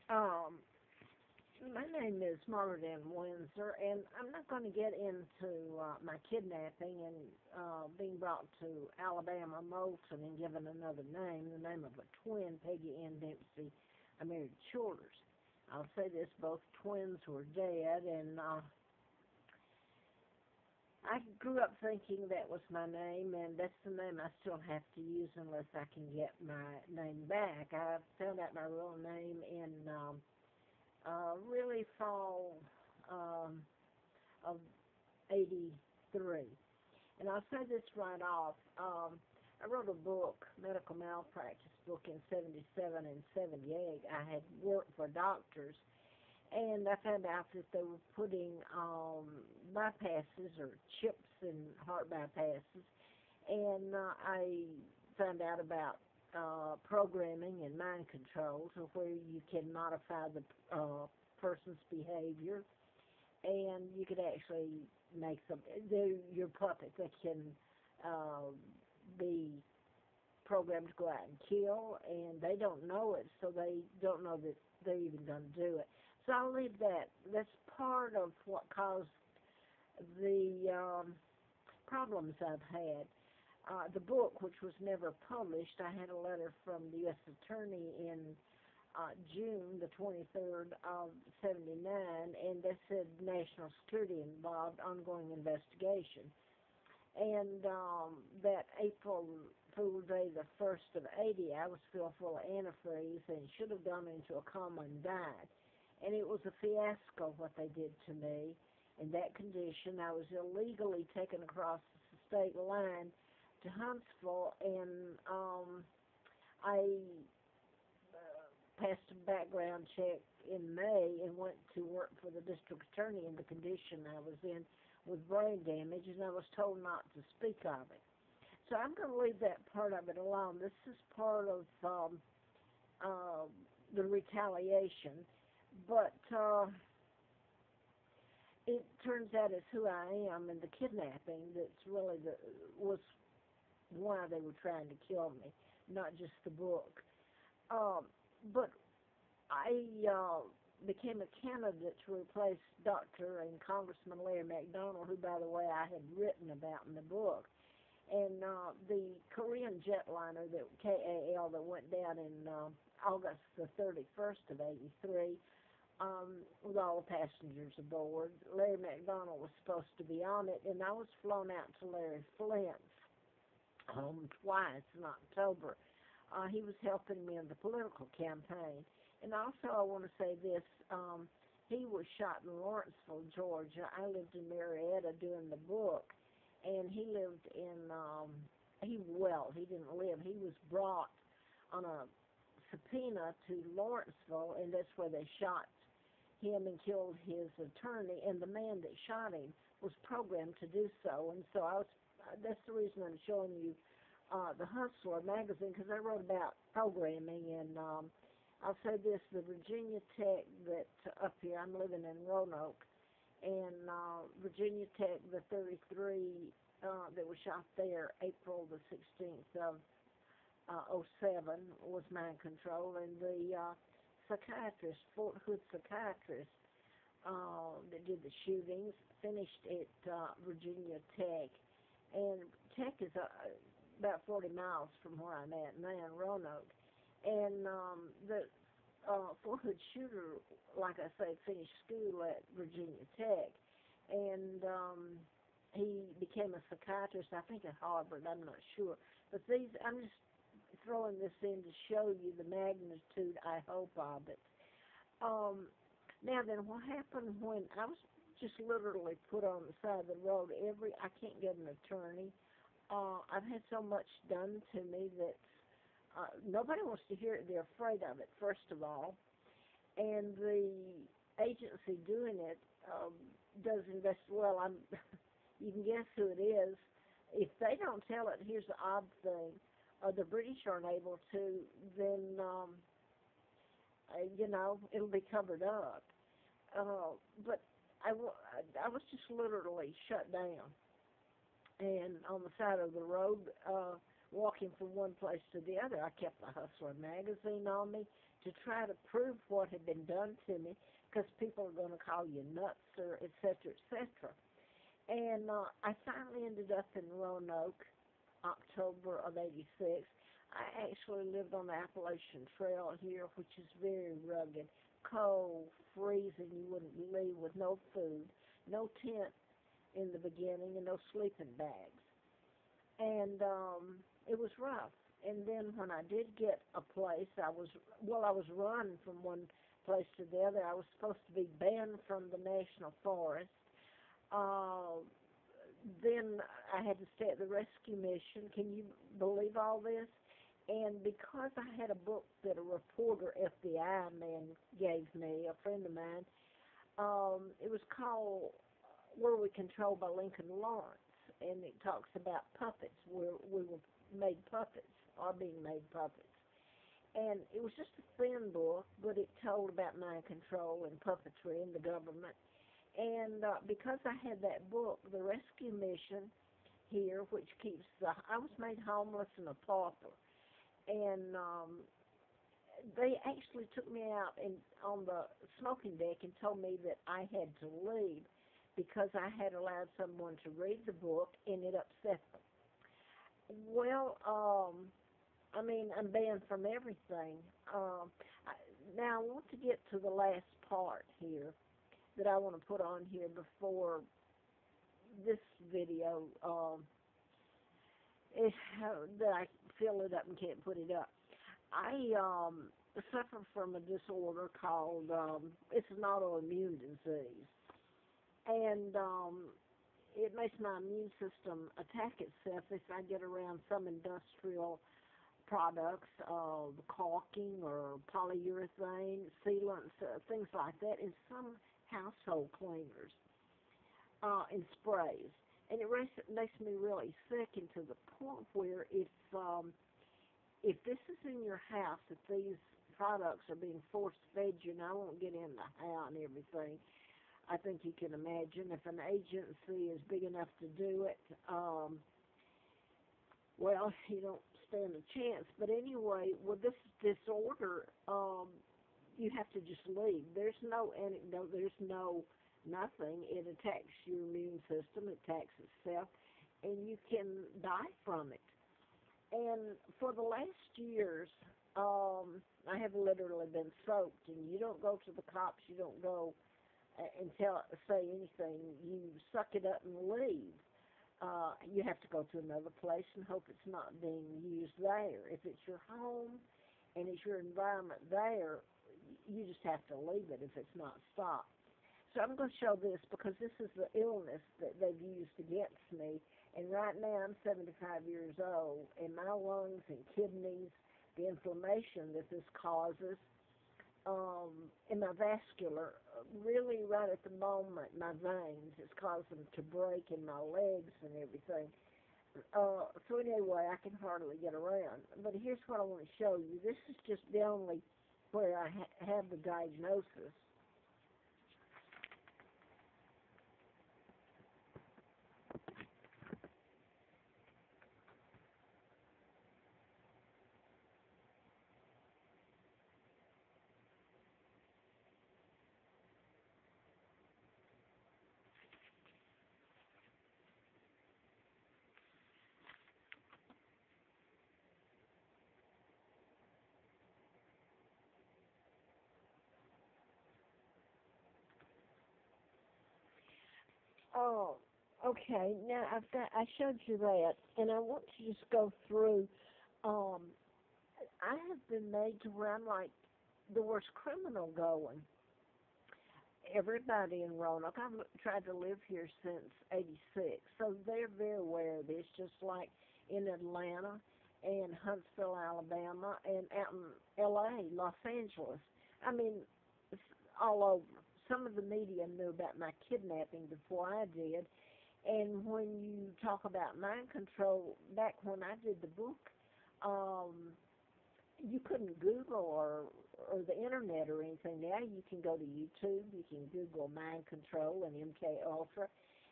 Um, my name is Margaret Ann Windsor, and I'm not going to get into my kidnapping and being brought to Alabama, Moulton, and given another name, the name of a twin, Peggy Ann Dempsey. I married Childers. I'll say this: both twins were dead, and I grew up thinking that was my name, and that's the name I still have to use unless I can get my name back. I found out my real name in really fall um, of '83. And I'll say this right off. I wrote a book, medical malpractice book, in '77 and '78. I had worked for doctors, and I found out that they were putting bypasses or chips in heart bypasses, and I found out about programming and mind control, to where you can modify the person's behavior, and you could actually make some. They're your puppet that can uh, be programmed to go out and kill, and they don't know it, so they don't know that they're even going to do it. So I'll leave that. That's part of what caused the problems I've had. The book, which was never published, I had a letter from the U.S. Attorney in June the 23rd of '79, and they said national security involved, ongoing investigation. And that April Fool Day, the 1st of '80, I was still full of antifreeze and should have gone into a coma and died. And it was a fiasco what they did to me. In that condition, I was illegally taken across the state line to Huntsville, and I passed a background check in May and went to work for the district attorney in the condition I was in with brain damage, and I was told not to speak of it. So I'm going to leave that part of it alone. This is part of uh, the retaliation, but it turns out it's who I am, and the kidnapping that's really was why they were trying to kill me, not just the book. Um, but I became a candidate to replace Dr. and Congressman Larry McDonald, who, by the way, I had written about in the book. And the Korean jetliner, that KAL, that went down in August the 31st of '83, with all the passengers aboard. Larry McDonald was supposed to be on it, and I was flown out to Larry Flint's home twice in October. He was helping me in the political campaign. And also, I want to say this. He was shot in Lawrenceville, Georgia. I lived in Marietta doing the book, and he lived in, he didn't live. He was brought on a subpoena to Lawrenceville, and that's where they shot him and killed his attorney, and the man that shot him was programmed to do so. And so that's the reason I'm showing you the Hustler magazine, because I wrote about programming, and I'll say this: the Virginia Tech that's up here, I'm living in Roanoke, and Virginia Tech, the 33 that was shot there April the 16th of '07 was mind control, and the psychiatrist, Fort Hood psychiatrist, that did the shootings finished at Virginia Tech, and Tech is about 40 miles from where I'm at now in Roanoke, and the Fort Hood shooter, like I say, finished school at Virginia Tech, and he became a psychiatrist, I think at Harvard, I'm not sure. But I'm just throwing this in to show you the magnitude, I hope, of it. Now then, what happened when I was just literally put on the side of the road? I can't get an attorney. I've had so much done to me that nobody wants to hear it. They're afraid of it, first of all. And the agency doing it does invest. Well, you can guess who it is. If they don't tell it, here's the odd thing: the British aren't able to, then it'll be covered up. But I was just literally shut down, and on the side of the road walking from one place to the other. I kept the Hustler magazine on me to try to prove what had been done to me, because people are going to call you nuts or et cetera, et cetera. And I finally ended up in Roanoke, October of '86. I actually lived on the Appalachian Trail here, which is very rugged, cold, freezing. You wouldn't leave with no food, no tent in the beginning, and no sleeping bags. And it was rough. And then when I did get a place, I was run from one place to the other. I was supposed to be banned from the National Forest. Uh, then I had to stay at the rescue mission. Can you believe all this? And because I had a book that a reporter, FBI man, gave me, a friend of mine, it was called Were We Controlled by Lincoln Lawrence? And it talks about puppets, where we were made puppets, are being made puppets. And it was just a thin book, but it told about mind control and puppetry and the government. And because I had that book, the rescue mission here, which I was made homeless and a pauper. And they actually took me out on the smoking deck and told me that I had to leave because I had allowed someone to read the book and it upset them. Well, I mean, I'm banned from everything. I, Now, I want to get to the last part here that I want to put on here before this video is that I fill it up and can't put it up. I suffer from a disorder called it's an autoimmune disease, and it makes my immune system attack itself if I get around some industrial products, caulking or polyurethane, sealants, things like that, and some household cleaners and sprays. And it makes me really sick, and to the point where if this is in your house, if these products are being force fed you, and I won't get into how and everything, I think you can imagine if an agency is big enough to do it, well, you don't stand a chance. But anyway, with this disorder, you have to just leave. There's no antidote. There's no nothing. It attacks your immune system. It attacks itself, and you can die from it. And for the last years, I have literally been soaked. And you don't go to the cops. You don't go and say anything. You suck it up and leave. You have to go to another place and hope it's not being used there. If it's your home and it's your environment there, you just have to leave it if it's not stopped. So I'm going to show this because this is the illness that they've used against me. And right now I'm 75 years old, and my lungs and kidneys, the inflammation that this causes, in my vascular, really right at the moment, my veins, it's caused them to break in my legs and everything. So anyway, I can hardly get around. But here's what I want to show you. This is just the only where I have the diagnosis. Oh, okay. Now I showed you that, and I want to just go through. Um, I have been made to where I'm like the worst criminal going. Everybody in Roanoke, I've tried to live here since '86, so they're very aware of this. Just like in Atlanta and Huntsville, Alabama, and out in L.A., Los Angeles. I mean, it's all over. Some of the media knew about my kidnapping before I did, and when you talk about mind control, back when I did the book, um, you couldn't Google or the internet or anything. Now you can go to YouTube, you can Google mind control and MK Ultra.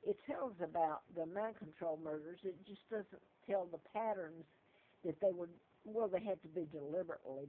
It tells about the mind control murders. It just doesn't tell the patterns that they were, well, they had to be deliberately